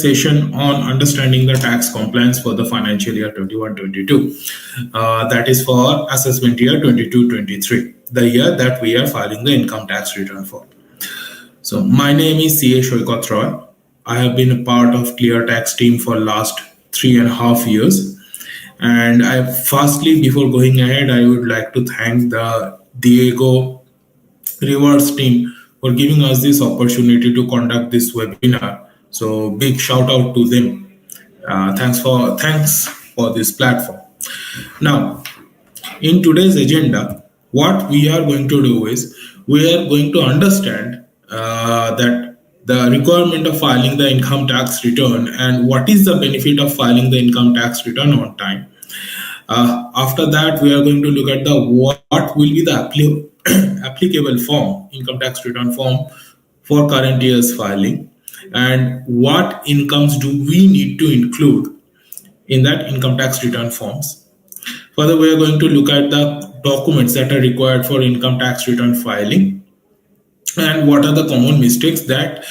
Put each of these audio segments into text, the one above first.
session on understanding the tax compliance for the financial year 21-22. That is for assessment year 22-23, the year that we are filing the income tax return for. So my name is CA Shoykot Roy. I have been a part of Cleartax team for last 3.5 years. And firstly, before going ahead, I would like to thank the Diego Rewards team for giving us this opportunity to conduct this webinar. So big shout out to them. Thanks for this platform. Now, in today's agenda, what we are going to do is we are going to understand that the requirement of filing the income tax return and what is the benefit of filing the income tax return on time. After that, we are going to look at the what will be the applicable form, income tax return form for current year's filing, and what incomes do we need to include in that income tax return forms. Further, we are going to look at the documents that are required for income tax return filing and what are the common mistakes that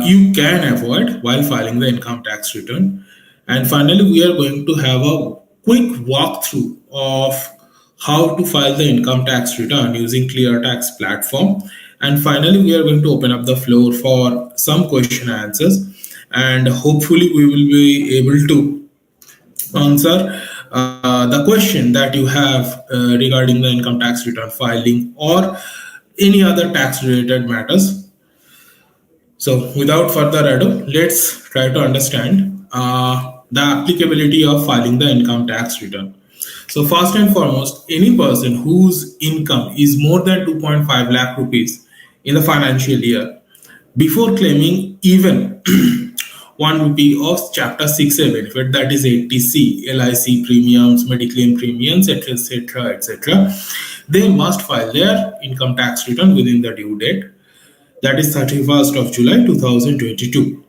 you can avoid while filing the income tax return. And finally, we are going to have a quick walkthrough of how to file the income tax return using Cleartax platform. And finally, we are going to open up the floor for some question and answers. And hopefully, we will be able to answer the question that you have regarding the income tax return filing or any other tax related matters. So without further ado, let's try to understand the applicability of filing the income tax return. So first and foremost, any person whose income is more than 2.5 lakh rupees in the financial year, before claiming even 1 rupee of Chapter 6A benefit, that is 80C, LIC premiums, Mediclaim premiums, etc., etc., they must file their income tax return within the due date, that is 31st of July 2022.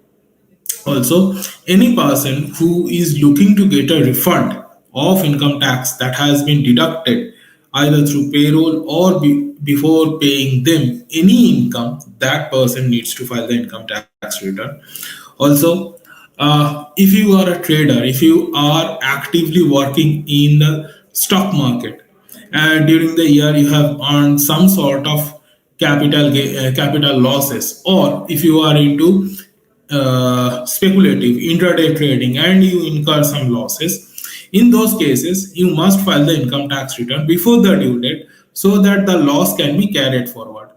Also, any person who is looking to get a refund of income tax that has been deducted either through payroll or before paying them any income, that person needs to file the income tax return. Also, if you are a trader, if you are actively working in the stock market and during the year you have earned some sort of capital losses, or if you are into speculative intraday trading and you incur some losses, in those cases you must file the income tax return before the due date so that the loss can be carried forward.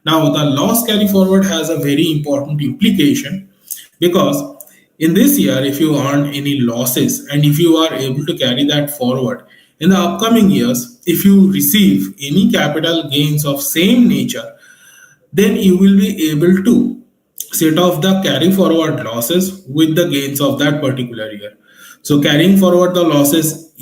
Now, the loss carry forward has a very important implication, because in this year, if you earn any losses and if you are able to carry that forward in the upcoming years, if you receive any capital gains of same nature, then you will be able to set off the carry forward losses with the gains of that particular year. So carrying forward the losses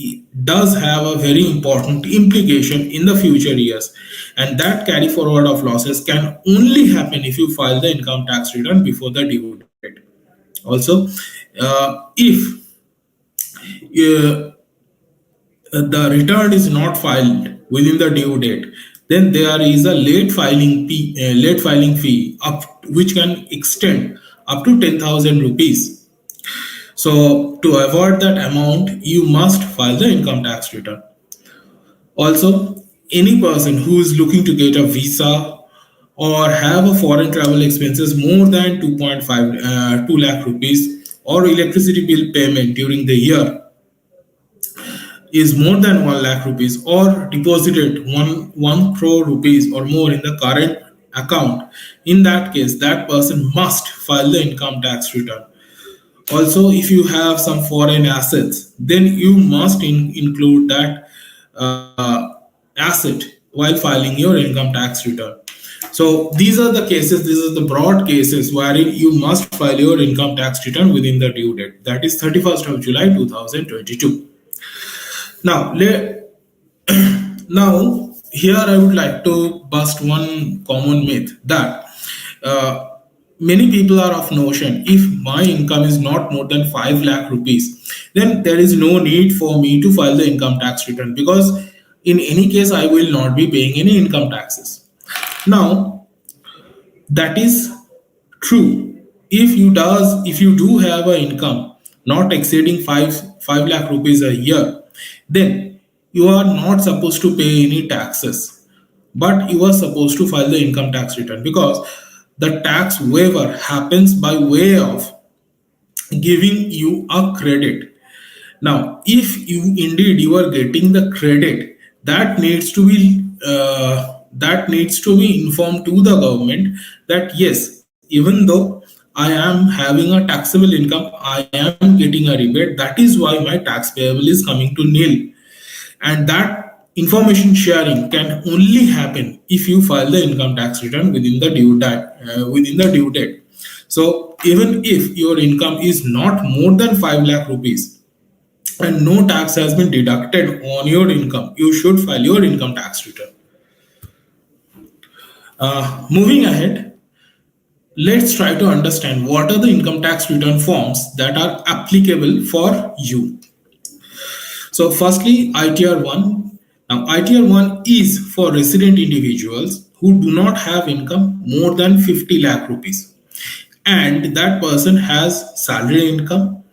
does have a very important implication in the future years, and that carry forward of losses can only happen if you file the income tax return before the due date. Also, if the return is not filed within the due date, then there is a late filing fee which can extend up to 10,000 rupees. So to avoid that amount, you must file the income tax return. Also, any person who is looking to get a visa or have a foreign travel expenses more than 2 lakh rupees, or electricity bill payment during the year is more than 1 lakh rupees, or deposited 1 crore rupees or more in the current account, in that case, that person must file the income tax return. Also, if you have some foreign assets, then you must include that asset while filing your income tax return. So these are the cases, these are the broad cases wherein you must file your income tax return within the due date, that is 31st of July 2022. Now, now here I would like to bust one common myth that many people are of notion, if my income is not more than 5 lakh rupees, then there is no need for me to file the income tax return, because in any case I will not be paying any income taxes. Now, that is true if you do have an income not exceeding 5 lakh rupees a year, then you are not supposed to pay any taxes, but you are supposed to file the income tax return, because the tax waiver happens by way of giving you a credit. Now, if you indeed you are getting the credit, that needs to be informed to the government that yes, even though I am having a taxable income, I am getting a rebate. That is why my tax payable is coming to nil, and that information sharing can only happen if you file the income tax return within the due date. So even if your income is not more than 5 lakh rupees and no tax has been deducted on your income, you should file your income tax return. Moving ahead, let's try to understand what are the income tax return forms that are applicable for you. So, firstly, ITR 1. Now, ITR 1 is for resident individuals who do not have income more than 50 lakh rupees, and that person has salary income,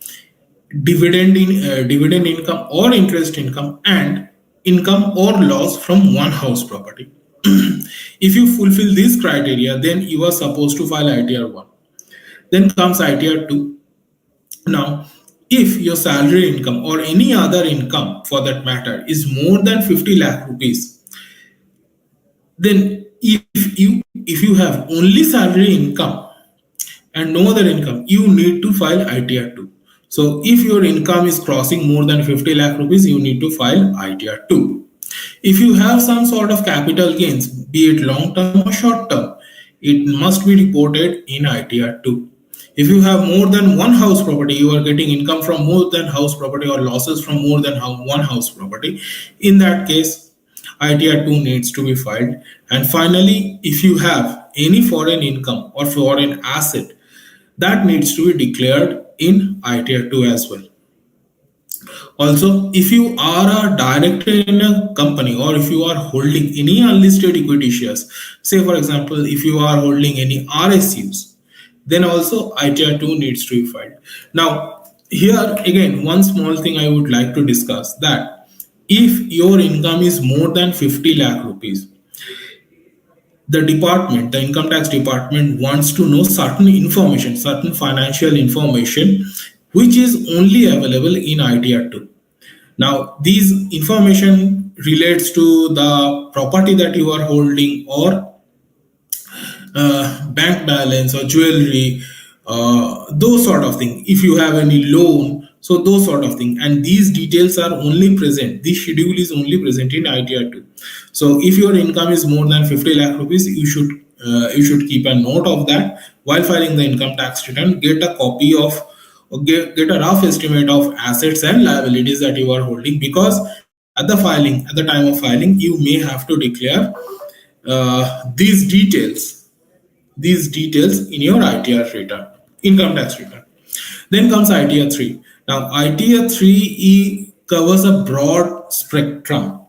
dividend income or interest income, and income or loss from one house property. If you fulfill these criteria, then you are supposed to file ITR 1. Then comes ITR 2. Now, if your salary income or any other income for that matter is more than 50 lakh rupees, then if you have only salary income and no other income, you need to file ITR 2. So if your income is crossing more than 50 lakh rupees, you need to file ITR 2. If you have some sort of capital gains, be it long term or short term, it must be reported in ITR 2. If you have more than one house property, you are getting income from more than house property or losses from more than one house property. In that case, ITR 2 needs to be filed. And finally, if you have any foreign income or foreign asset, that needs to be declared in ITR 2 as well. Also, if you are a director in a company or if you are holding any unlisted equity shares, say for example, if you are holding any RSUs, then also ITR 2 needs to be filed. Now, here again, one small thing I would like to discuss, that if your income is more than 50 lakh rupees, the income tax department wants to know certain information, certain financial information, which is only available in ITR 2. Now, these information relates to the property that you are holding, or bank balance or jewelry, those sort of thing. If you have any loan, so those sort of thing. And these details are only present. This schedule is only present in ITR 2. So if your income is more than 50 lakh rupees, you should keep a note of that while filing the income tax return. Get a copy of, or get a rough estimate of assets and liabilities that you are holding, because at the time of filing, you may have to declare these details in your ITR return, income tax return. Then comes ITR 3. Now, ITR 3 covers a broad spectrum.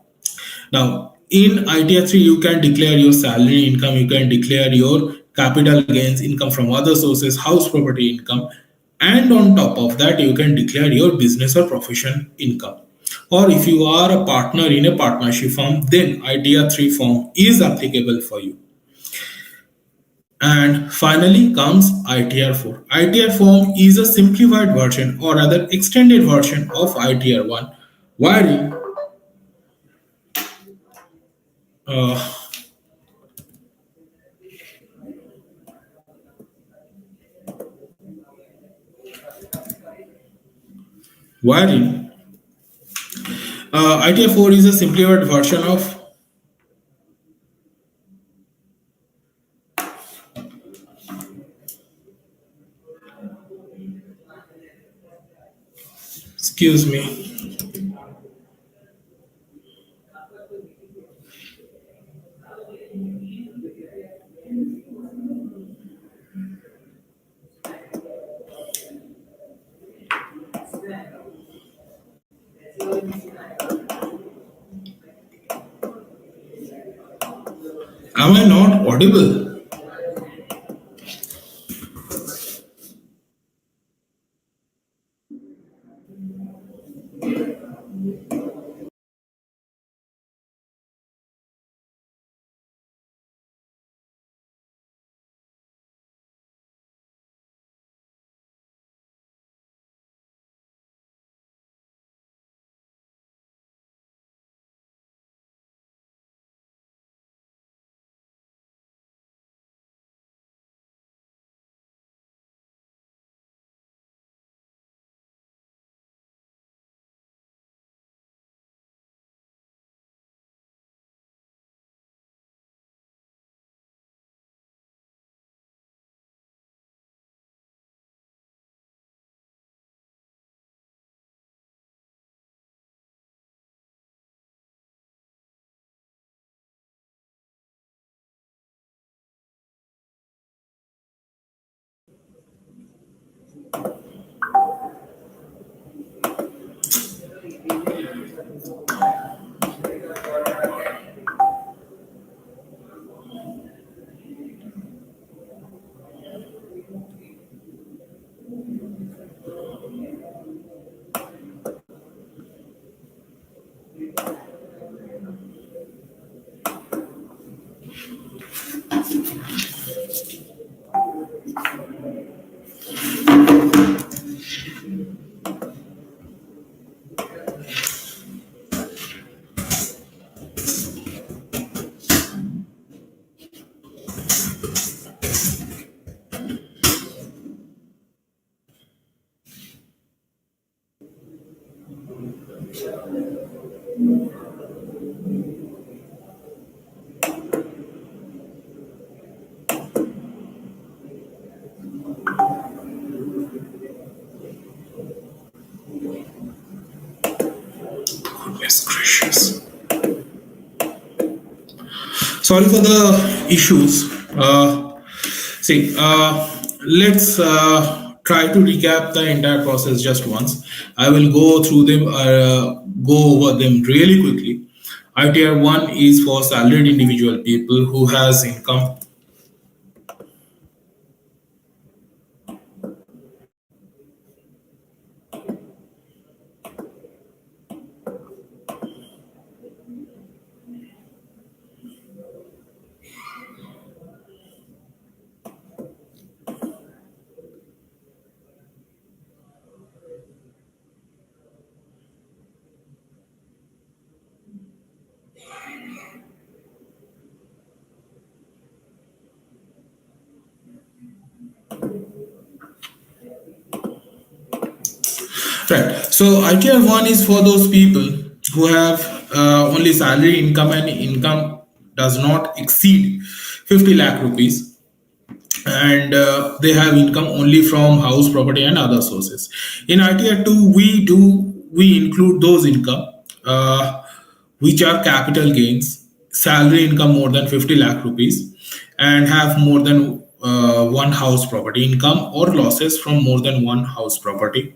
Now, in ITR 3, you can declare your salary income, you can declare your capital gains, income from other sources, house property income, and on top of that, you can declare your business or profession income. Or if you are a partner in a partnership firm, then ITR 3 form is applicable for you. And finally comes ITR 4. ITR form is a simplified version, or rather extended version of ITR 1, wherein uh, wherein ITR 4 is a simplified version of, excuse me, am I not audible? Goodness gracious. Sorry for the issues. Let's try to recap the entire process just once. I will go through them, go over them really quickly. ITR 1 is for salaried individual people who has income. Right. So ITR 1 is for those people who have only salary income and income does not exceed 50 lakh rupees, and they have income only from house property and other sources. In ITR 2, we include those income which are capital gains, salary income more than 50 lakh rupees, and have more than one house property income, or losses from more than one house property,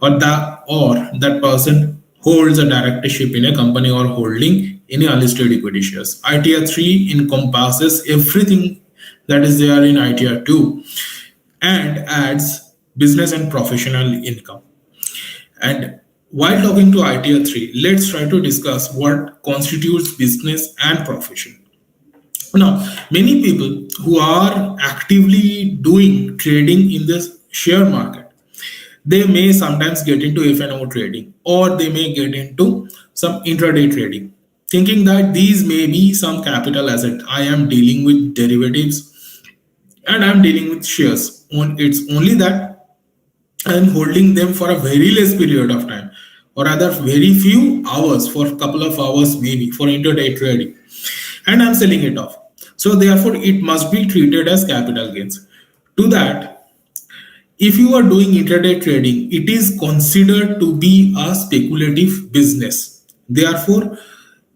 or that person holds a directorship in a company or holding any unlisted equity shares. ITR 3 encompasses everything that is there in ITR 2 and adds business and professional income. And while talking to ITR 3, let's try to discuss what constitutes business and profession. Now, many people who are actively doing trading in this share market, they may sometimes get into F&O trading, or they may get into some intraday trading, thinking that these may be some capital asset. I am dealing with derivatives and I'm dealing with shares. It's only that I'm holding them for a very less period of time, or rather very few hours, for a couple of hours maybe, for intraday trading, and I'm selling it off. So therefore, it must be treated as capital gains. To that, if you are doing intraday trading, it is considered to be a speculative business. Therefore,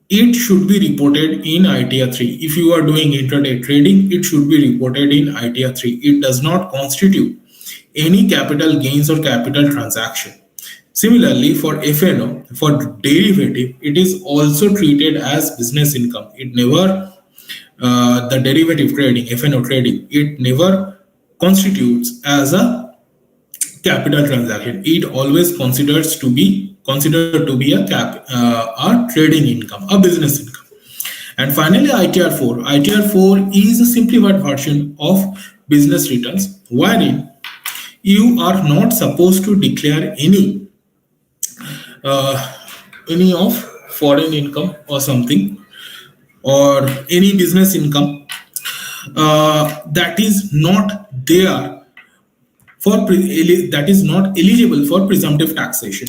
it should be reported in ITR 3. If you are doing intraday trading, it should be reported in ITR 3. It does not constitute any capital gains or capital transaction. Similarly, for F&O, for derivative, it is also treated as business income. It never, the derivative trading, F&O trading, it never constitutes as a capital transaction. It always considered to be a trading income, a business income. And finally, ITR 4. ITR 4 is a simplified version of business returns, wherein you are not supposed to declare uh, any of foreign income or something, or any business income that is not there that is not eligible for presumptive taxation.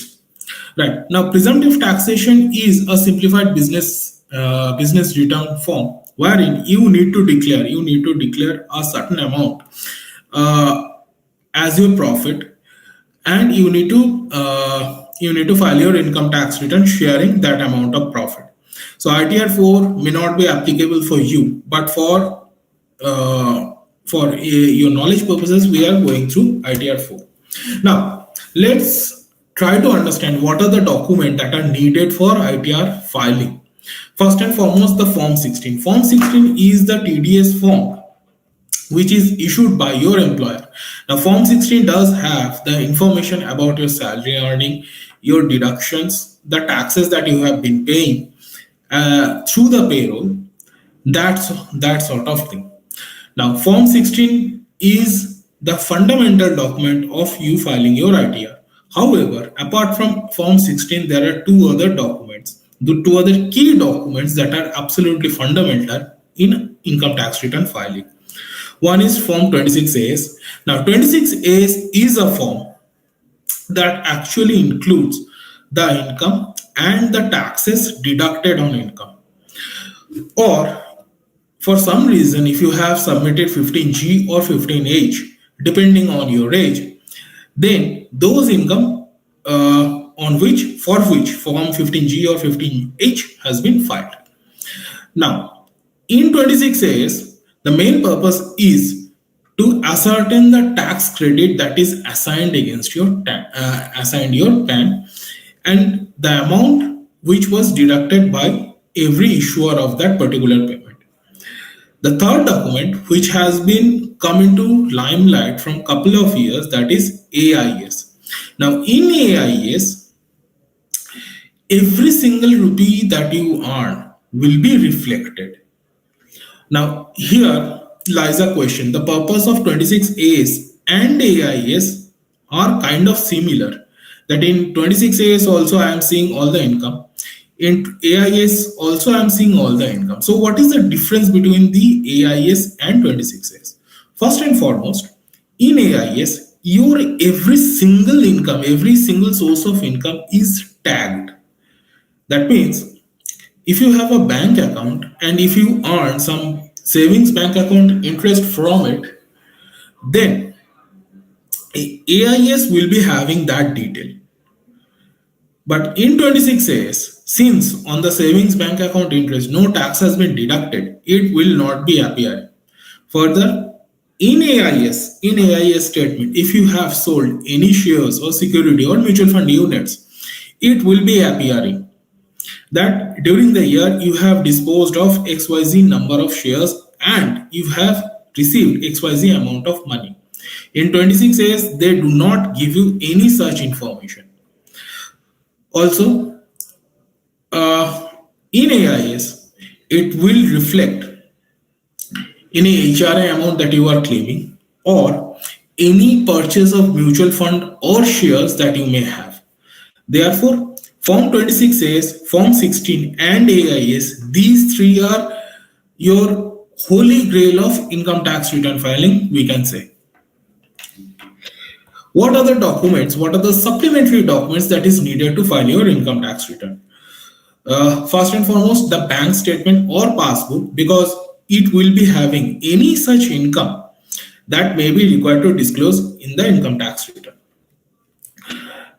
Right. Now, presumptive taxation is a simplified business return form, wherein you need to declare a certain amount uh, as your profit, and you need to file your income tax return sharing that amount of profit. So ITR 4 may not be applicable for you, but for your knowledge purposes, we are going through ITR 4. Now, let's try to understand what are the documents that are needed for ITR filing. First and foremost, the Form 16. Form 16 is the TDS form which is issued by your employer. Now, Form 16 does have the information about your salary earning, your deductions, the taxes that you have been paying through the payroll, that sort of thing. Now, Form 16 is the fundamental document of you filing your ITR. However, apart from Form 16, there are two other documents, the two other key documents that are absolutely fundamental in income tax return filing. One is Form 26AS. Now, 26AS is a form that actually includes the income and the taxes deducted on income. Or for some reason, if you have submitted 15G or 15H, depending on your age, then those income for which Form 15G or 15H has been filed. Now, in 26As, the main purpose is to ascertain the tax credit that is assigned against your PAN and the amount which was deducted by every issuer of that particular payment. The third document, which has been come into limelight from couple of years, that is AIS. Now, in AIS, every single rupee that you earn will be reflected. Now, here lies a question. The purpose of 26As and AIS are kind of similar. That in 26As also I am seeing all the income. In AIS also I am seeing all the income. So what is the difference between the AIS and 26As? First and foremost, in AIS, your every single income, every single source of income is tagged. That means if you have a bank account and if you earn some savings bank account interest from it, then AIS will be having that detail. But in 26As, since on the savings bank account interest no tax has been deducted, it will not be appearing. Further, in AIS statement, if you have sold any shares or security or mutual fund units, it will be appearing that during the year you have disposed of XYZ number of shares and you have received XYZ amount of money. In 26As, they do not give you any such information. Also, in AIS, it will reflect any HRA amount that you are claiming or any purchase of mutual fund or shares that you may have. Therefore, Form 26As, Form 16 and AIS, these three are your holy grail of income tax return filing, we can say. What are the documents, what are the supplementary documents that is needed to file your income tax return? First and foremost, the bank statement or passbook, because it will be having any such income that may be required to disclose in the income tax return.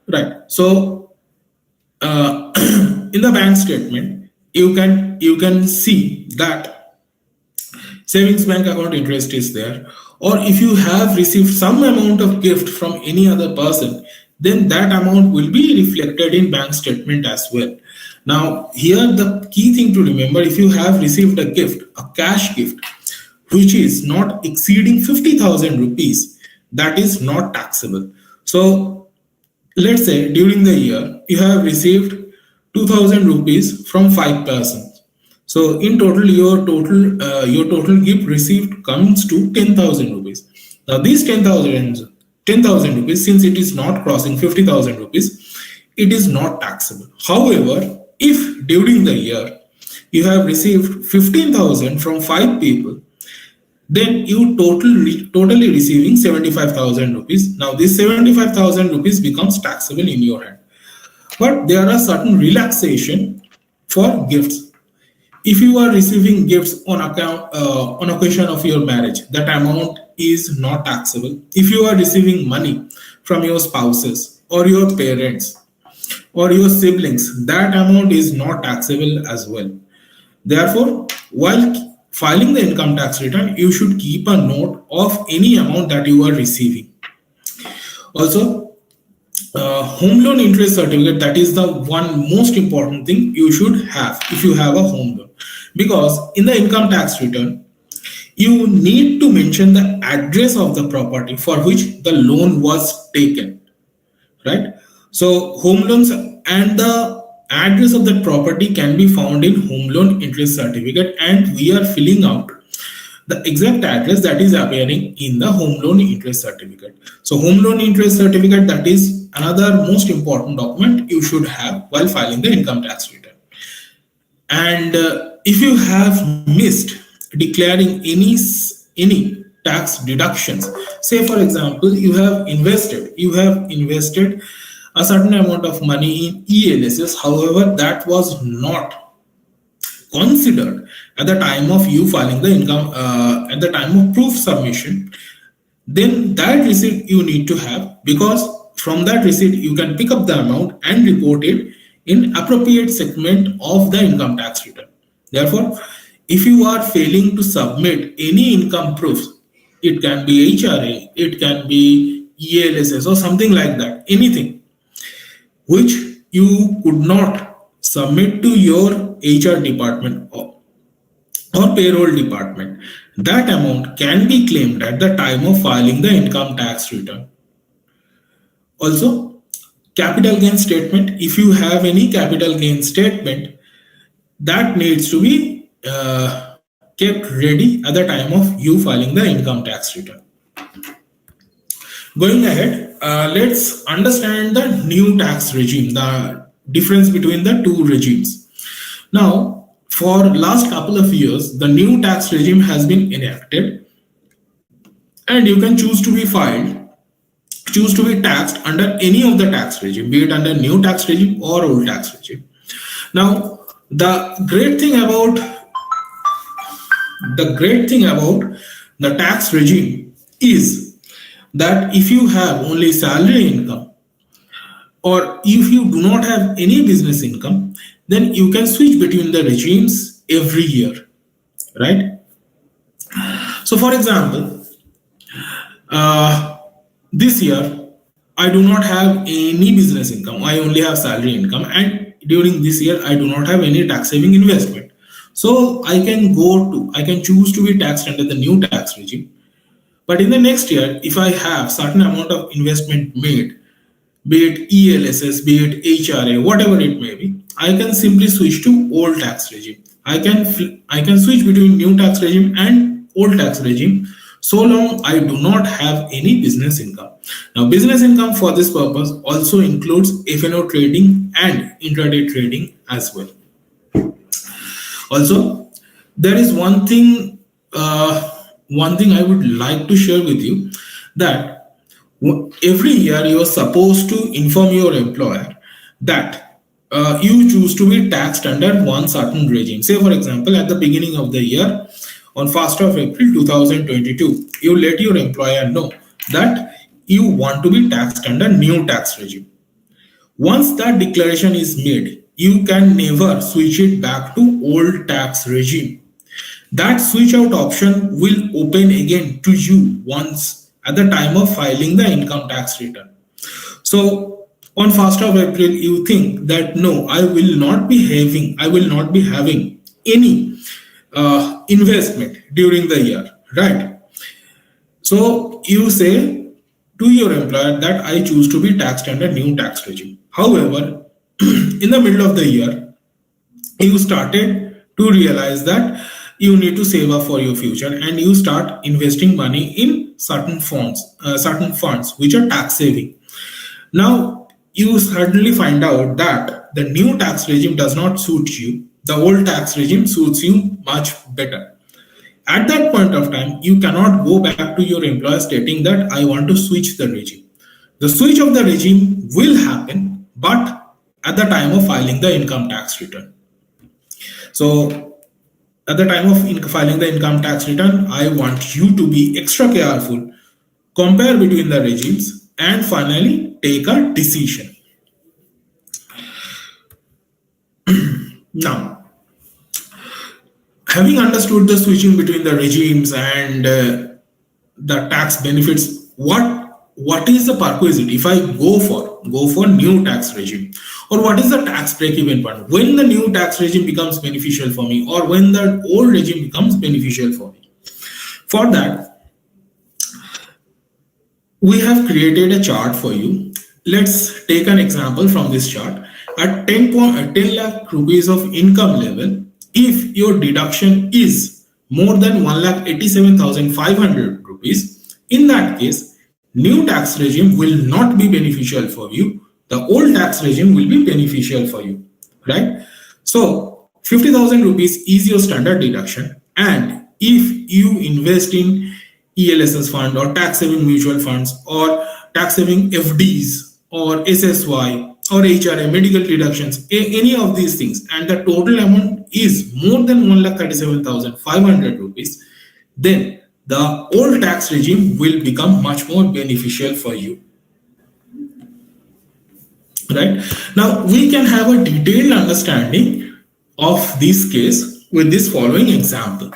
Right. So, in the bank statement, you can see that savings bank account interest is there, or if you have received some amount of gift from any other person, then that amount will be reflected in bank statement as well. Now, here the key thing to remember, if you have received a gift, a cash gift, which is not exceeding 50,000 rupees, that is not taxable. So, let's say during the year, you have received 2,000 rupees from 5 persons. So, in total, your total gift received comes to 10,000 rupees. Now, these 10,000 rupees, since it is not crossing 50,000 rupees, it is not taxable. However, if during the year you have received 15,000 from 5 people, then you totally receiving 75,000 rupees. Now, this 75,000 rupees becomes taxable in your hand. But there are certain relaxation for gifts. If you are receiving gifts on occasion of your marriage, that amount is not taxable. If you are receiving money from your spouses or your parents or your siblings, that amount is not taxable as well. Therefore, while filing the income tax return, you should keep a note of any amount that you are receiving. Also, home loan interest certificate, that is the one most important thing you should have if you have a home loan, because in the income tax return you need to mention the address of the property for which the loan was taken, right? So home loans and the address of that property can be found in home loan interest certificate, and we are filling out the exact address that is appearing in the home loan interest certificate. So home loan interest certificate, that is another most important document you should have while filing the income tax return. And if you have missed declaring any tax deductions, say for example you have invested a certain amount of money in ELSS, however that was not considered at the time of you filing the income, at the time of proof submission, then that receipt you need to have, because from that receipt you can pick up the amount and report it in appropriate segment of the income tax return. Therefore, if you are failing to submit any income proofs, it can be HRA, it can be ELSS or something like that, anything which you could not submit to your HR department or payroll department, that amount can be claimed at the time of filing the income tax return. Also, capital gain statement, if you have any capital gain statement, that needs to be kept ready at the time of you filing the income tax return. Going ahead, let's understand the new tax regime, the difference between the two regimes. Now, for last couple of years, the new tax regime has been enacted, and you can choose to be taxed under any of the tax regime, be it under new tax regime or old tax regime. Now, the great thing about the tax regime is that if you have only salary income, or if you do not have any business income, then you can switch between the regimes every year, right? So for example, this year I do not have any business income, I only have salary income, and during this year I do not have any tax saving investment. So I can choose to be taxed under the new tax regime. But in the next year, if I have certain amount of investment made, be it ELSS, be it HRA, whatever it may be, I can simply switch to old tax regime. I can switch between new tax regime and old tax regime, so long I do not have any business income. Now, business income for this purpose also includes F&O trading and intraday trading as well. Also, there is one thing I would like to share with you, that every year you are supposed to inform your employer that you choose to be taxed under one certain regime. Say for example, at the beginning of the year, on 1st of April 2022, you let your employer know that you want to be taxed under new tax regime. Once that declaration is made, you can never switch it back to old tax regime. That switch out option will open again to you once at the time of filing the income tax return. So on 1st of April, you think that no, I will not be having any investment during the year, right? So you say to your employer that I choose to be taxed under new tax regime. However, in the middle of the year, you started to realize that you need to save up for your future, and you start investing money in certain funds which are tax saving. Now you suddenly find out that the new tax regime does not suit you. The old tax regime suits you much better. At that point of time, you cannot go back to your employer stating that I want to switch the regime. The switch of the regime will happen, but at the time of filing the income tax return. So at the time of filing the income tax return, I want you to be extra careful, compare between the regimes, and finally take a decision. Now, having understood the switching between the regimes and the tax benefits, what is the perquisite if I go for new tax regime, or what is the tax break-even point? When the new tax regime becomes beneficial for me, or when the old regime becomes beneficial for me? For that, we have created a chart for you. Let's take an example from this chart. At 10 lakh rupees of income level, if your deduction is more than 1,87,500 rupees, in that case, new tax regime will not be beneficial for you. The old tax regime will be beneficial for you, right? So 50,000 rupees is your standard deduction, and if you invest in ELSS fund or tax saving mutual funds or tax saving FDs or SSY or HRA, medical deductions, any of these things, and the total amount is more than 1,37,500 rupees, then the old tax regime will become much more beneficial for you. Right? Now, we can have a detailed understanding of this case with this following example.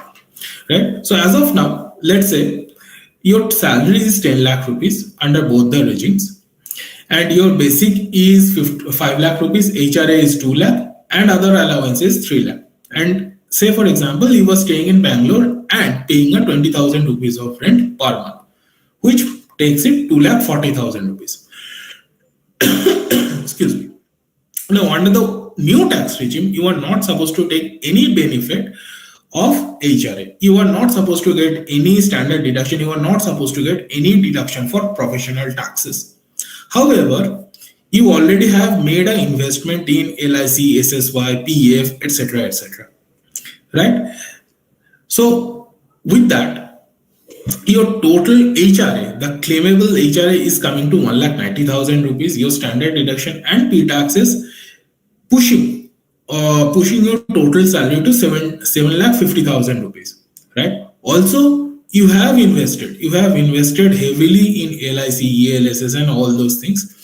Right? So, as of now, let's say your salary is 10 lakh rupees under both the regimes, and your basic is 5 lakh rupees, HRA is 2 lakh, and other allowance is 3 lakh. And say, for example, you were staying in Bangalore and paying a 20,000 rupees of rent per month, which takes it 2,40,000 rupees. Excuse me. Now, under the new tax regime, you are not supposed to take any benefit of HRA. You are not supposed to get any standard deduction. You are not supposed to get any deduction for professional taxes. However, you already have made an investment in LIC, SSY, PF, etc., etc. Right? So, with that, your total HRA, the claimable HRA is coming to 1,90,000 rupees. Your standard deduction and P-tax is pushing your total salary to 7,50,000 rupees. Right? Also, you have invested heavily in LIC, ELSS, and all those things,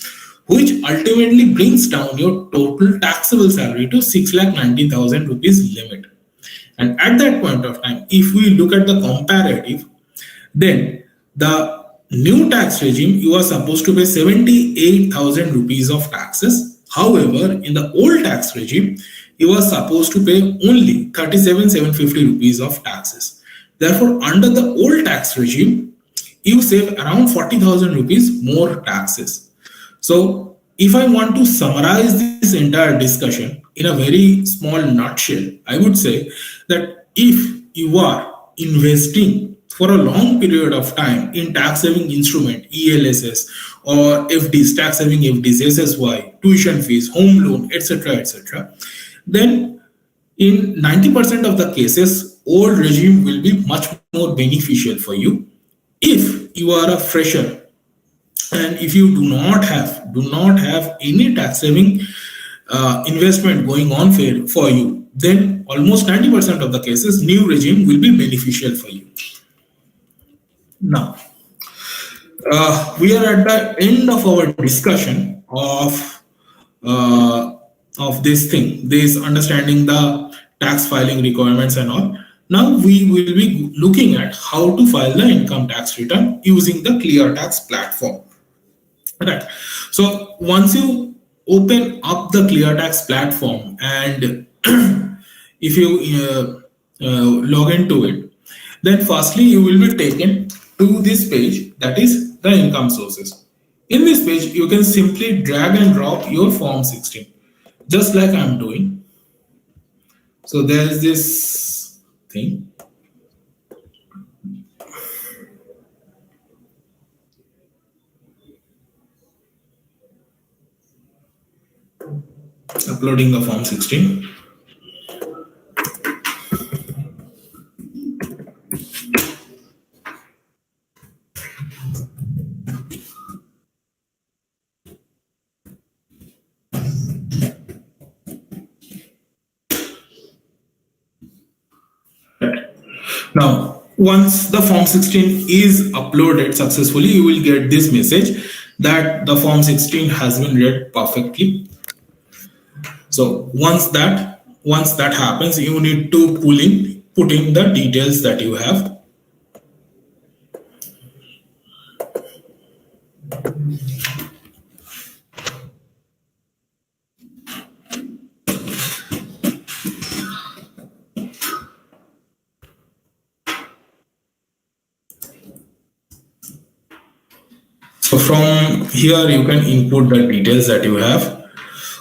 which ultimately brings down your total taxable salary to 6,90,000 rupees limit. And at that point of time, if we look at the comparative, then the new tax regime, you are supposed to pay 78,000 rupees of taxes. However, in the old tax regime, you are supposed to pay only 37,750 rupees of taxes. Therefore, under the old tax regime, you save around 40,000 rupees more taxes. So, if I want to summarize this entire discussion in a very small nutshell, I would say that if you are investing for a long period of time in tax saving instrument, ELSS or FDs, tax saving FDs, SSY, tuition fees, home loan, etc., then in 90% of the cases, old regime will be much more beneficial for you. If you are a fresher and if you do not have any tax saving investment going on for you, then almost 90% of the cases, new regime will be beneficial for you. Now, we are at the end of our discussion of this understanding the tax filing requirements and all. Now we will be looking at how to file the income tax return using the Cleartax platform. Right. So once you open up the Cleartax platform and if you log into it, then firstly you will be taken to this page, that is the income sources. In this page, you can simply drag and drop your form 16, just like I'm doing. So there is this thing. Uploading the form 16. Now, once the form 16 is uploaded successfully, you will get this message that the form 16 has been read perfectly. So once that happens, you need to put in the details that you have. So from here, you can input the details that you have.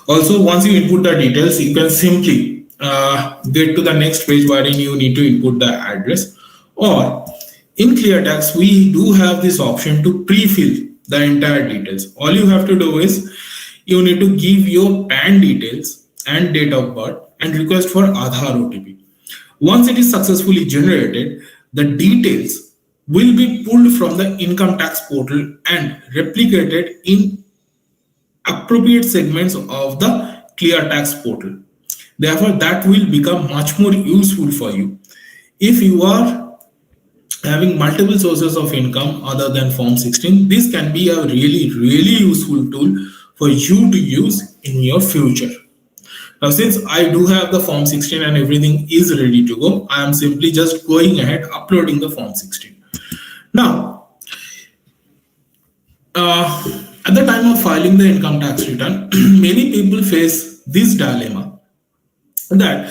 Also, once you input the details, you can simply get to the next page wherein you need to input the address. Or in Cleartax, we do have this option to pre-fill the entire details. All you have to do is you need to give your PAN details and date of birth and request for Aadhaar OTP. Once it is successfully generated, the details will be pulled from the income tax portal and replicated in appropriate segments of the Cleartax portal. Therefore, that will become much more useful for you. If you are having multiple sources of income other than Form 16, this can be a really useful tool for you to use in your future. Now, since I do have the Form 16 and everything is ready to go, I am simply just going ahead uploading the Form 16. Now, at the time of filing the income tax return, many people face this dilemma that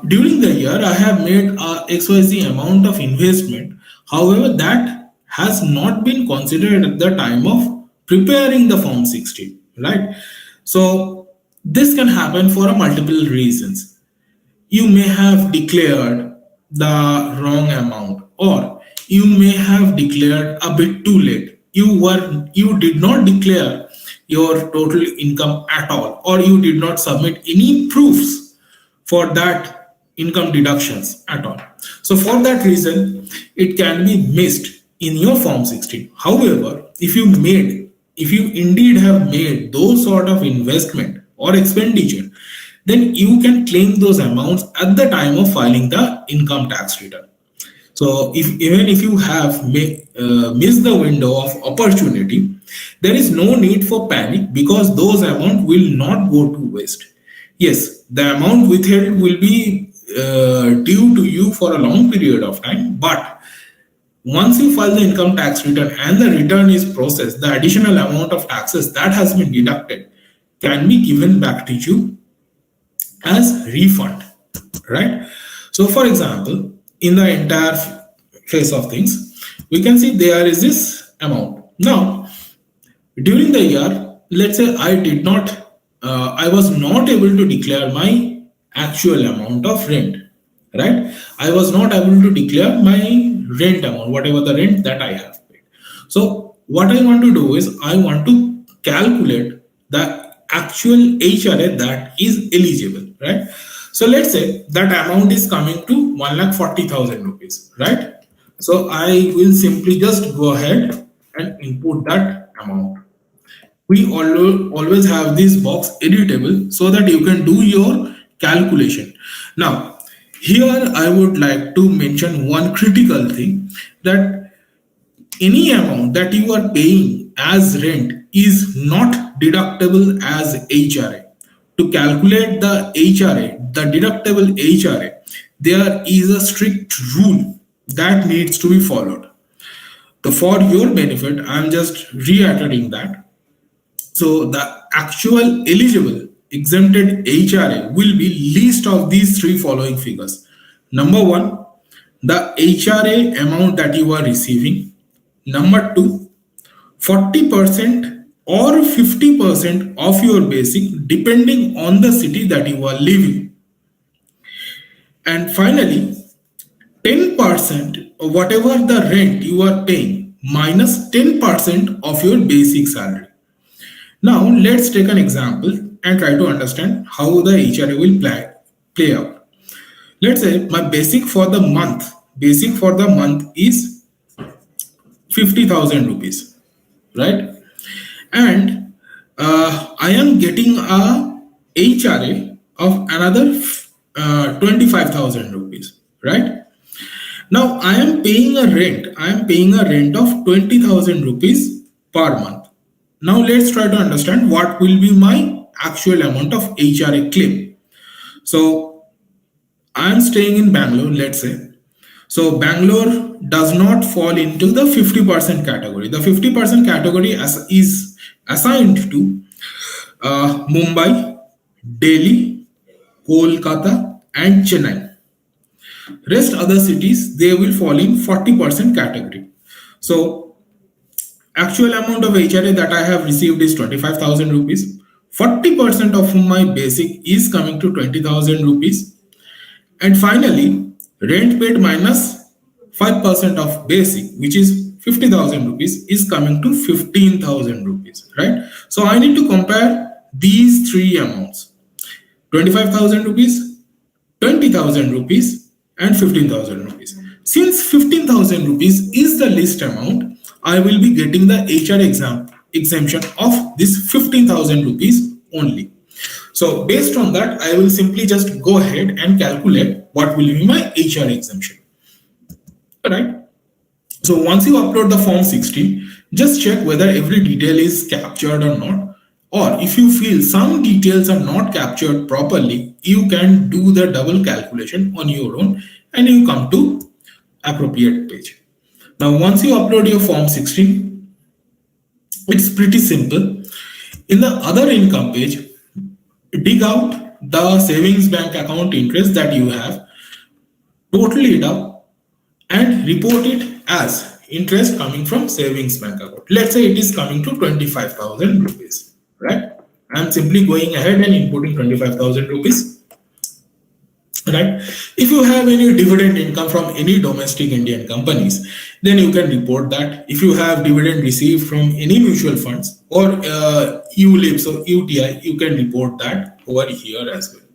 during the year I have made a XYZ amount of investment. However, that has not been considered at the time of preparing the Form 16, right? So this can happen for multiple reasons. You may have declared the wrong amount, or you may have declared a bit too late. You did not declare your total income at all, or you did not submit any proofs for that income deductions at all. So for that reason, it can be missed in your Form 16. However, if you indeed have made those sort of investment or expenditure, then you can claim those amounts at the time of filing the income tax return. So even if you have missed the window of opportunity, there is no need for panic, because those amounts will not go to waste. Yes, the amount withheld will be due to you for a long period of time, but once you file the income tax return and the return is processed, the additional amount of taxes that has been deducted can be given back to you as refund, right? So for example, in the entire phase of things, we can see there is this amount. Now, during the year, let's say I was not able to declare my actual amount of rent, right? I was not able to declare my rent amount, whatever the rent that I have paid. So what I want to do is I want to calculate the actual HRA that is eligible, right? So let's say that amount is coming to 1,40,000 rupees, right? So I will simply just go ahead and input that amount. We always have this box editable so that you can do your calculation. Now, here I would like to mention one critical thing, that any amount that you are paying as rent is not deductible as HRA. To calculate the HRA, the deductible HRA, there is a strict rule that needs to be followed. So for your benefit, I'm just reiterating that. So the actual eligible exempted HRA will be least of these three following figures. Number one, the HRA amount that you are receiving. Number two, 40% or 50% of your basic, depending on the city that you are living. And finally, 10% of whatever the rent you are paying minus 10% of your basic salary. Now let's take an example and try to understand how the HRA will play out. Let's say my basic for the month is 50,000 rupees, right? And I am getting a HRA of another 25,000 rupees, right? Now I am paying a rent of 20,000 rupees per month. Now let's try to understand what will be my actual amount of HRA claim. So I am staying in Bangalore, let's say. So Bangalore does not fall into the 50% category. The 50% category is assigned to Mumbai, Delhi, Kolkata, and Chennai. Rest other cities, they will fall in 40% category. So actual amount of HRA that I have received is 25,000 rupees. 40% of my basic is coming to 20,000 rupees. And finally, rent paid minus 5% of basic, which is 50,000 rupees, is coming to 15,000 rupees, right? So I need to compare these three amounts: 25,000 rupees, 20,000 rupees, and 15,000 rupees. Since 15,000 rupees is the least amount, I will be getting the HR exemption of this 15,000 rupees only. So based on that, I will simply just go ahead and calculate what will be my HR exemption. All right. So once you upload the form 16, just check whether every detail is captured or not. Or if you feel some details are not captured properly, you can do the double calculation on your own and you come to appropriate page. Now, once you upload your form 16, it's pretty simple. In the other income page, dig out the savings bank account interest that you have, total it up, and report it as interest coming from savings bank account. Let's say it is coming to 25,000 rupees, right? I'm simply going ahead and inputting 25,000 rupees, right? If you have any dividend income from any domestic Indian companies, then you can report that. If you have dividend received from any mutual funds or ULIPs or UTI, you can report that over here as well.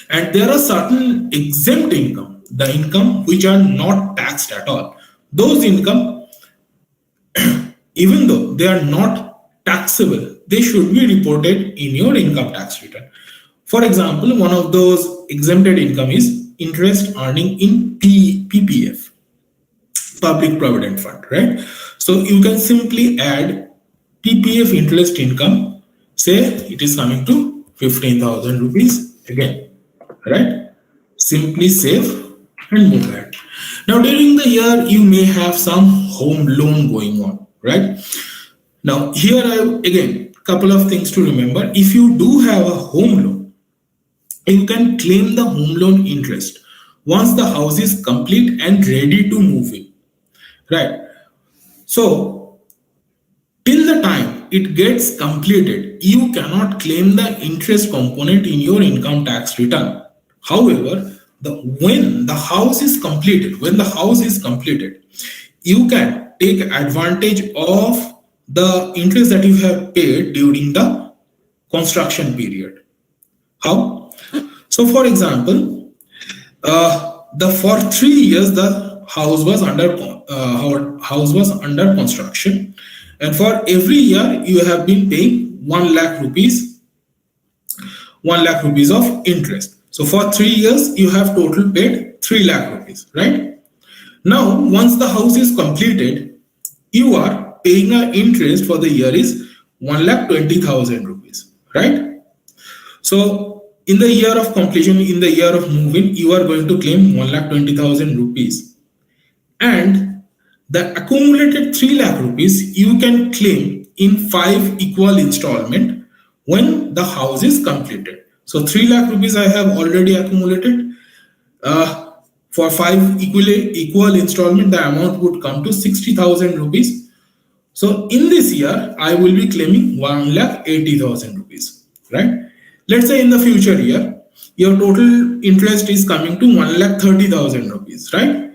And there are certain exempt income, the income which are not taxed at all. Those income, even though they are not taxable, they should be reported in your income tax return. For example, one of those exempted income is interest earning in PPF, Public Provident Fund, right? So you can simply add PPF interest income, say it is coming to 15,000 rupees again, right? Simply save and move ahead. Now during the year, you may have some home loan going on, right? Now here again, couple of things to remember. If you do have a home loan, you can claim the home loan interest once the house is complete and ready to move in, right? So till the time it gets completed, you cannot claim the interest component in your income tax return. However, when the house is completed, you can take advantage of the interest that you have paid during the construction period. How? So, for example, for 3 years the house was under construction, and for every year you have been paying 1 lakh rupees of interest. So for 3 years you have total paid 3 lakh rupees, right? Now once the house is completed, you are paying an interest for the year is 1,20,000 rupees, right? So in the year of completion, in the year of moving, you are going to claim 1,20,000 rupees, and the accumulated 3 lakh rupees you can claim in 5 equal installment when the house is completed. So 3 lakh rupees I have already accumulated. For 5 equal installment, the amount would come to 60,000 rupees. So in this year, I will be claiming 1,80,000 rupees, right? Let's say in the future year, your total interest is coming to 1,30,000 rupees, right?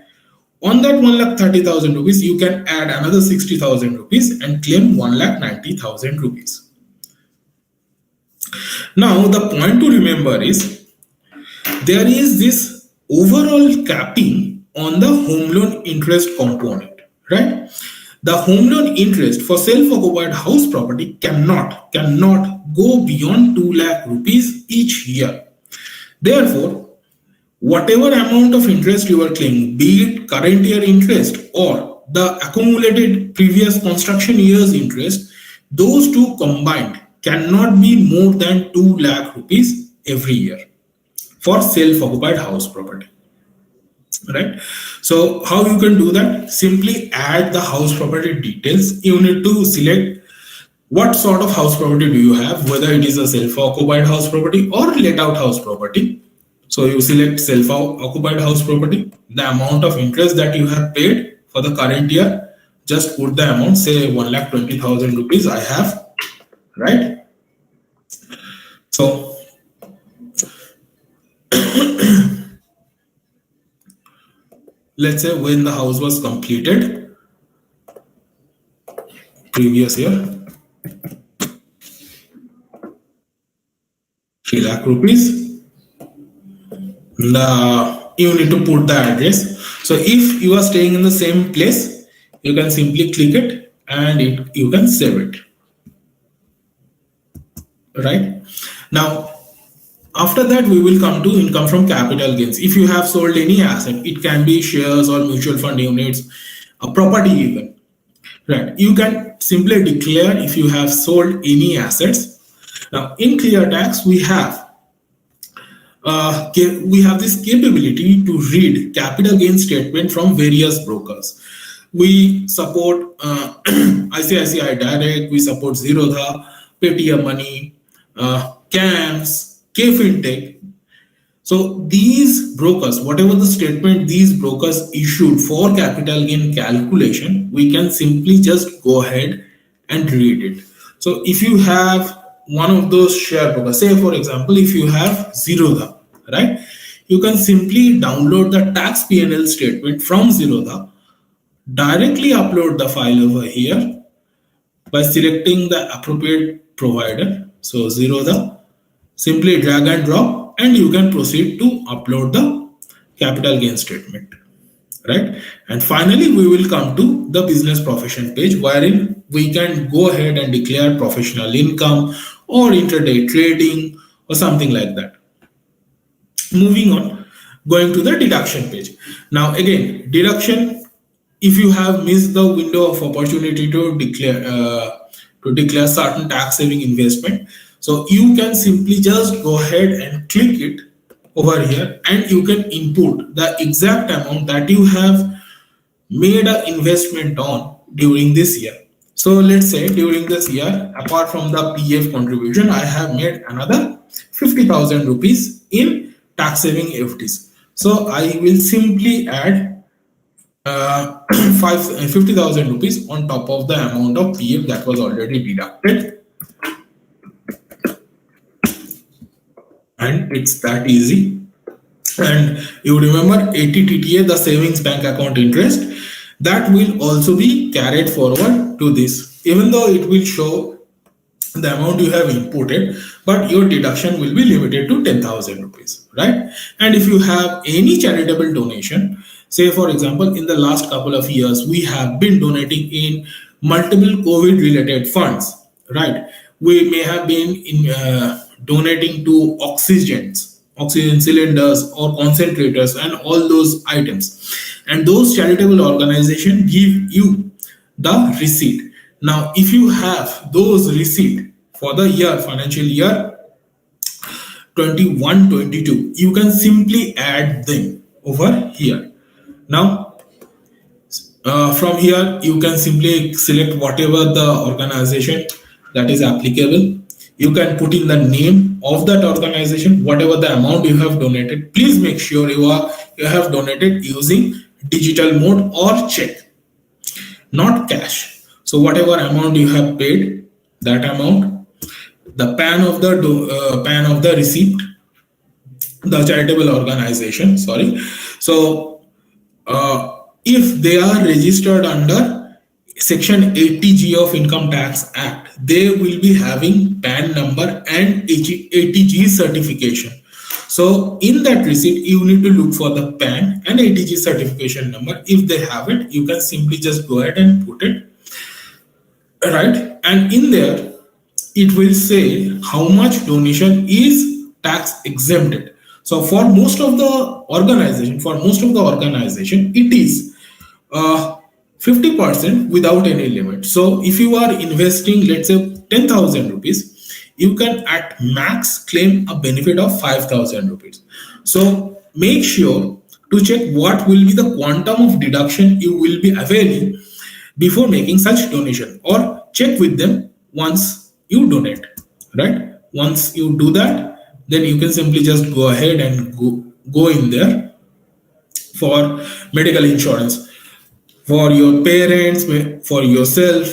On that 1,30,000 rupees, you can add another 60,000 rupees and claim 1,90,000 rupees. Now, the point to remember is there is this overall capping on the home loan interest component, right? The home loan interest for self-occupied house property cannot go beyond 2 lakh rupees each year. Therefore, whatever amount of interest you are claiming, be it current year interest or the accumulated previous construction year's interest, those two combined cannot be more than 2 lakh rupees every year for self-occupied house property, right? So how you can do that? Simply add the house property details. You need to select what sort of house property do you have, whether it is a self-occupied house property or let-out house property. So you select self-occupied house property, the amount of interest that you have paid for the current year, just put the amount, say 1,20,000 rupees I have, right? So let's say when the house was completed previous year, 3 lakh rupees. You need to put the address. So if you are staying in the same place, you can simply click it and you can save it. Right now, after that, we will come to income from capital gains. If you have sold any asset, it can be shares or mutual fund units, a property even. Right, you can simply declare if you have sold any assets. Now, in Cleartax, we have this capability to read capital gain statement from various brokers. We support ICICI Direct, we support Zerodha, Paytm Money, CAMS, KFintech. So these brokers, whatever the statement these brokers issued for capital gain calculation, we can simply just go ahead and read it. So if you have one of those share brokers, say for example, if you have Zerodha, right, you can simply download the tax P&L statement from Zerodha, directly upload the file over here by selecting the appropriate provider. So Zerodha, simply drag and drop, and you can proceed to upload the capital gain statement, right? And finally, we will come to the business profession page, wherein we can go ahead and declare professional income or intraday trading or something like that. Moving on, going to the deduction page. Now again, deduction, if you have missed the window of opportunity to declare certain tax saving investment, so you can simply just go ahead and click it over here, and you can input the exact amount that you have made an investment on during this year. So let's say during this year, apart from the PF contribution, I have made another 50,000 rupees in tax saving FDs. So I will simply add 50,000 rupees on top of the amount of PF that was already deducted. And it's that easy. And you remember 80 TTA, the savings bank account interest, that will also be carried forward to this, even though it will show the amount you have inputted, but your deduction will be limited to 10,000 rupees, right? And if you have any charitable donation, say for example, in the last couple of years, we have been donating in multiple COVID related funds, right? We may have been donating to oxygen cylinders or concentrators and all those items, and those charitable organizations give you the receipt. Now if you have those receipt for the financial year 21-22, you can simply add them over here. Now from here you can simply select whatever the organization that is applicable. You can put in the name of that organization, whatever the amount you have donated. Please make sure you have donated using digital mode or check, not cash. So whatever amount you have paid, that amount, the PAN of the receipt, the charitable organization, sorry. So if they are registered under Section 80G of Income Tax Act, they will be having PAN number and 80G certification. So in that receipt, you need to look for the PAN and 80G certification number. If they have it, you can simply just go ahead and put it, right? And in there, it will say how much donation is tax exempted. So for most of the organization, it is 50% without any limit. So if you are investing, let's say 10,000 rupees, you can at max claim a benefit of 5,000 rupees. So make sure to check what will be the quantum of deduction you will be availing before making such donation, or check with them once you donate, right? Once you do that, then you can simply just go ahead and go in there for medical insurance for your parents, for yourself,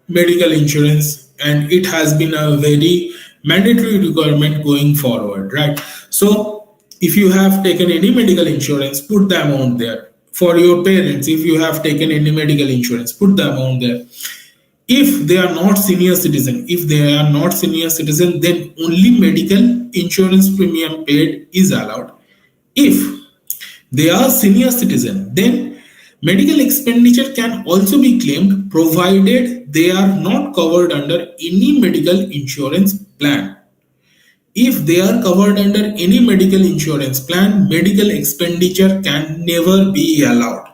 medical insurance. And it has been a very mandatory requirement going forward, right? So if you have taken any medical insurance, put the amount there. For your parents, if you have taken any medical insurance, put the amount there. If they are not senior citizen, then only medical insurance premium paid is allowed. If they are senior citizen, then medical expenditure can also be claimed provided they are not covered under any medical insurance plan. If they are covered under any medical insurance plan, medical expenditure can never be allowed.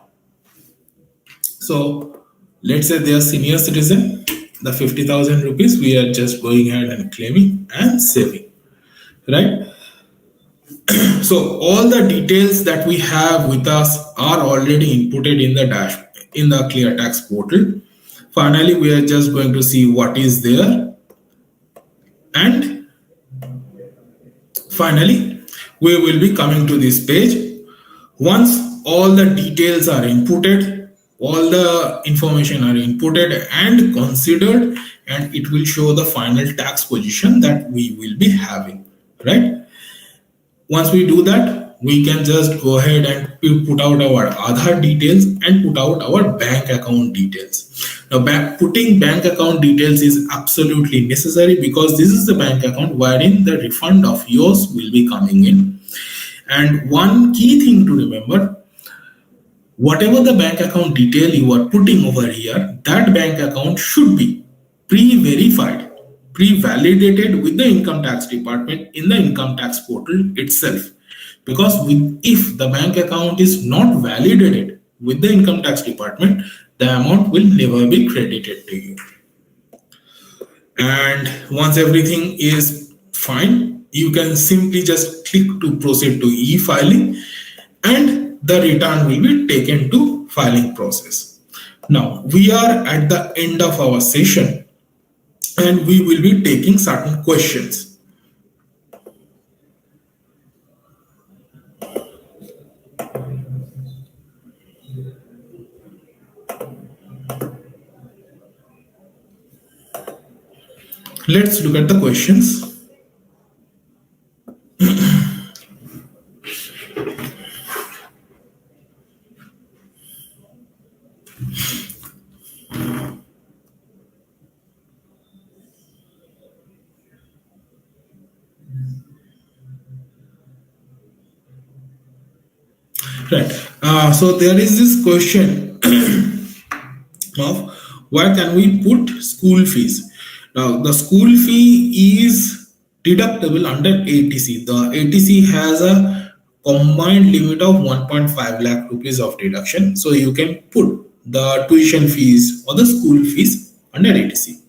So let's say they are senior citizen, the 50,000 rupees we are just going ahead and claiming and saving, right? So all the details that we have with us are already inputted in the Cleartax portal. Finally, we are just going to see what is there, and finally we will be coming to this page. Once all the details are inputted, all the information are inputted and considered, and it will show the final tax position that we will be having, right? Once we do that, we can just go ahead and put out our Aadhaar details and put out our bank account details. Now, putting bank account details is absolutely necessary because this is the bank account wherein the refund of yours will be coming in. And one key thing to remember, whatever the bank account detail you are putting over here, that bank account should be pre-verified, pre-validated with the income tax department in the income tax portal itself. Because if the bank account is not validated with the income tax department, the amount will never be credited to you. And once everything is fine, you can simply just click to proceed to e-filing, and the return will be taken to filing process. Now we are at the end of our session, and we will be taking certain questions. Let's look at the questions. Right. So there is this question of where can we put school fees. Now the school fee is deductible under ATC. The ATC has a combined limit of 1.5 lakh rupees of deduction. So you can put the tuition fees or the school fees under ATC.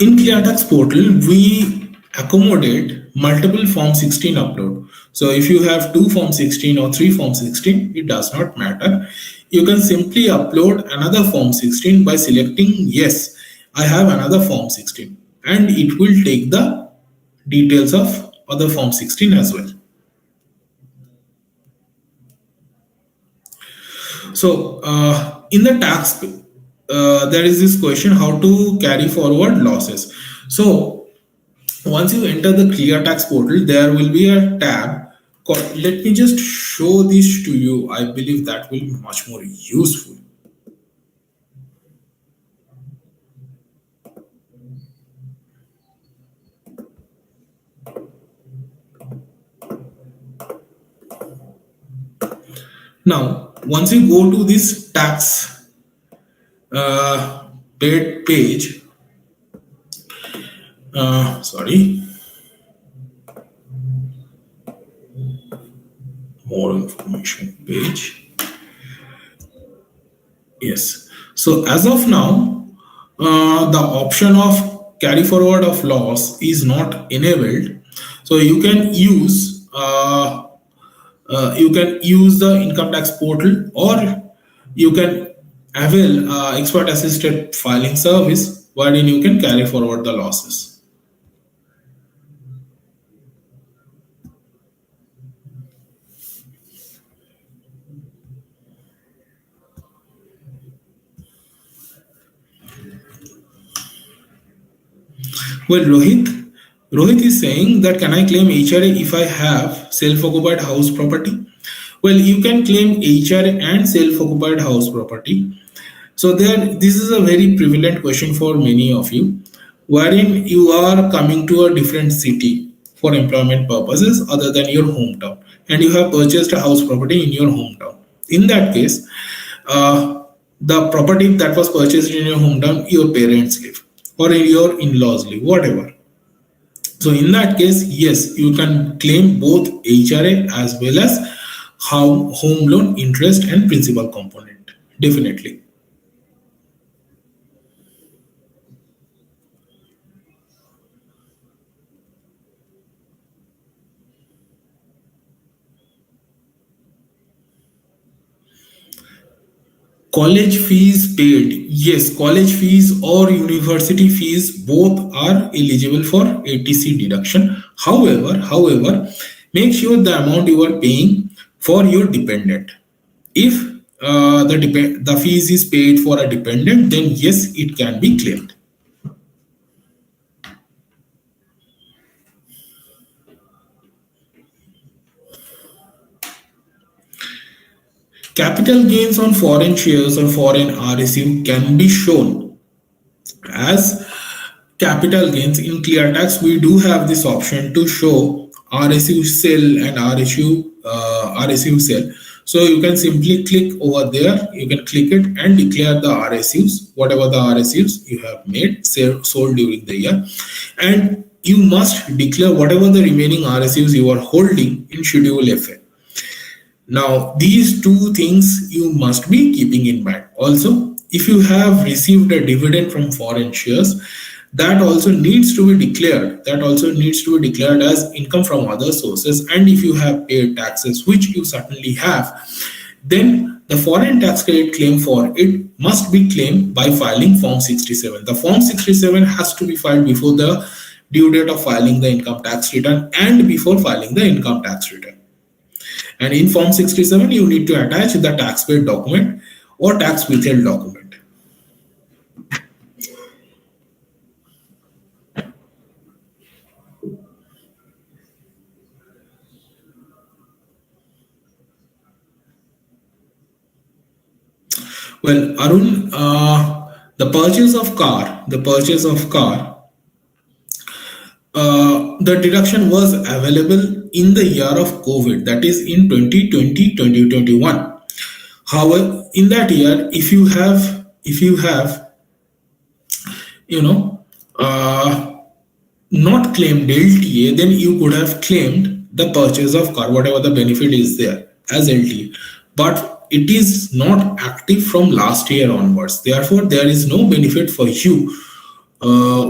In Cleartax portal, we accommodate multiple Form 16 upload. So if you have 2 Form 16 or 3 Form 16, it does not matter. You can simply upload another Form 16 by selecting yes, I have another Form 16, and it will take the details of other Form 16 as well. So in the tax, there is this question how to carry forward losses. So once you enter the Cleartax portal, there will be a tab called, let me just show this to you. I believe that will be much more useful. Now, once you go to this tax paid page, more information page. Yes. So as of now, the option of carry forward of loss is not enabled. So you can use the income tax portal, or you can avail expert assisted filing service wherein you can carry forward the losses. Well, Rohit is saying that can I claim HRA if I have self-occupied house property? Well, you can claim HRA and self-occupied house property. So this is a very prevalent question for many of you, wherein you are coming to a different city for employment purposes other than your hometown, and you have purchased a house property in your hometown. In that case, the property that was purchased in your hometown, your parents live, or your in-laws live, whatever. So in that case, yes, you can claim both HRA as well as home loan interest and principal component. Definitely. College fees paid. Yes, college fees or university fees both are eligible for ATC deduction. However, make sure the amount you are paying for your dependent. If the fees is paid for a dependent, then yes, it can be claimed. Capital gains on foreign shares or foreign RSU can be shown as capital gains. In Cleartax, we do have this option to show RSU sell and RSU sell. So you can simply click over there, you can click it and declare the RSUs, whatever the RSUs you have made, sold during the year. And you must declare whatever the remaining RSUs you are holding in Schedule FA. Now, these two things you must be keeping in mind. Also, if you have received a dividend from foreign shares, that also needs to be declared. That also needs to be declared as income from other sources. And if you have paid taxes, which you certainly have, then the foreign tax credit claim for it must be claimed by filing Form 67. The Form 67 has to be filed before the due date of filing the income tax return and before filing the income tax return. And in Form 67, you need to attach the tax paid document or tax withheld document. Well, Arun, the purchase of car, the deduction was available in the year of COVID, that is in 2020, 2021. However, in that year, if you have, not claimed LTA, then you could have claimed the purchase of car, whatever the benefit is there as LTA. But it is not active from last year onwards. Therefore, there is no benefit for you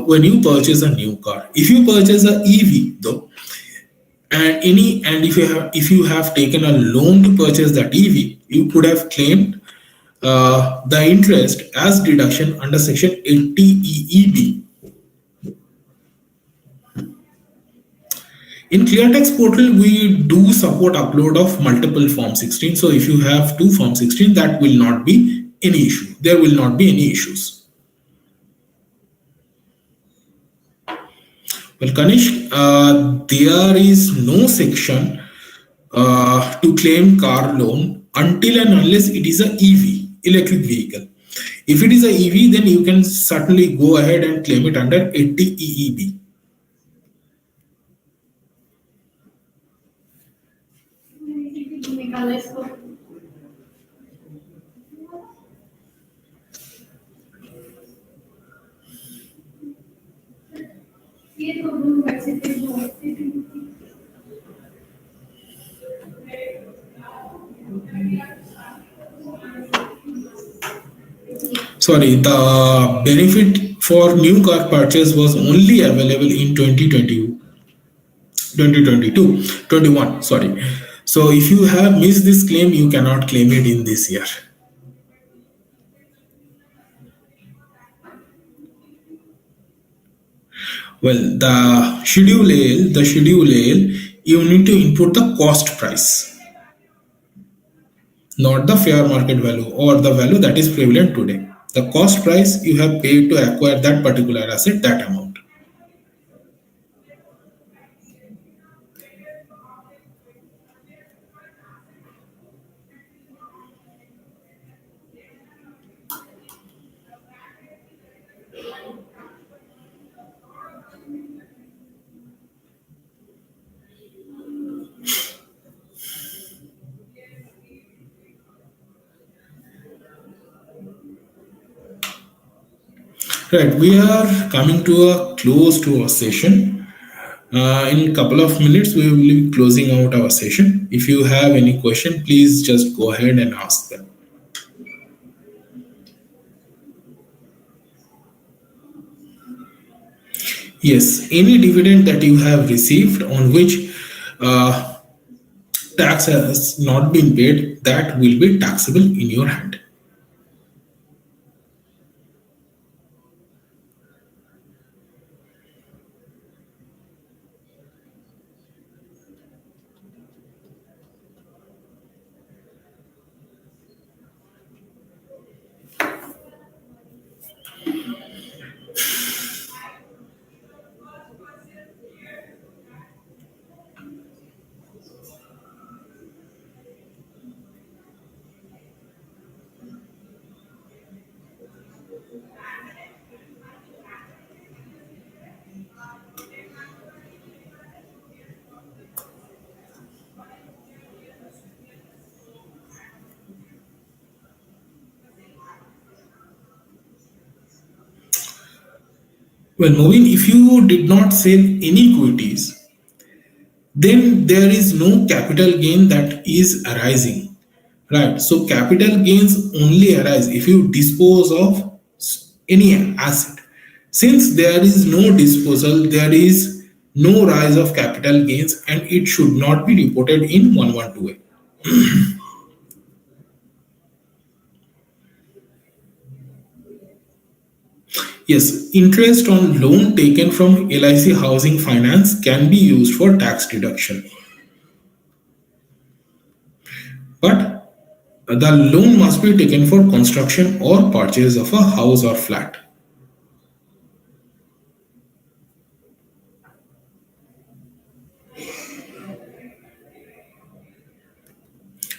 when you purchase a new car. If you purchase a EV though, and if you have taken a loan to purchase that EV, you could have claimed the interest as deduction under section 80 EEB. In Cleartax portal, we do support upload of multiple Form 16. So if you have two Form 16, that will not be any issue. There will not be any issues. Well, Kanish, there is no section to claim car loan until and unless it is a EV, electric vehicle. If it is a EV, then you can certainly go ahead and claim it under 80 EEB. Sorry, the benefit for new car purchase was only available in 2020, 2022, 21, sorry. So if you have missed this claim, you cannot claim it in this year. Well, the schedule A, you need to input the cost price, not the fair market value or the value that is prevalent today. The cost price you have paid to acquire that particular asset, that amount. Right, we are coming to a close to our session. In a couple of minutes, we will be closing out our session. If you have any question, please just go ahead and ask them. Yes, any dividend that you have received on which uh, tax has not been paid, that will be taxable in your hand. Well, Movin, if you did not sell any equities, then there is no capital gain that is arising, right? So capital gains only arise if you dispose of any asset. Since there is no disposal, there is no rise of capital gains, and it should not be reported in 112A. Yes, interest on loan taken from LIC Housing Finance can be used for tax deduction, but the loan must be taken for construction or purchase of a house or flat.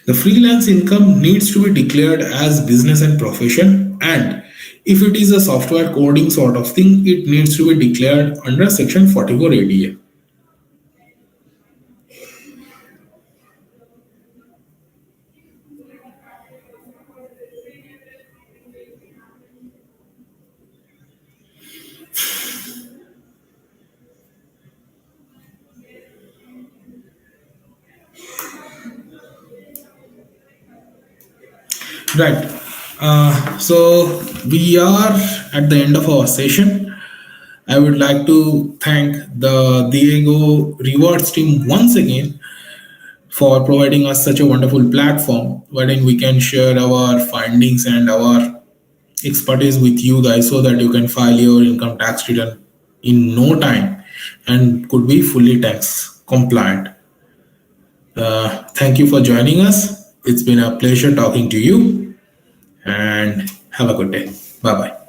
The freelance income needs to be declared as business and profession, and if it is a software coding sort of thing, it needs to be declared under section 44 ADA. Right. So we are at the end of our session. I would like to thank the Diego Rewards team once again for providing us such a wonderful platform wherein we can share our findings and our expertise with you guys so that you can file your income tax return in no time and could be fully tax compliant. Thank you for joining us. It's been a pleasure talking to you and have a good day. Bye bye.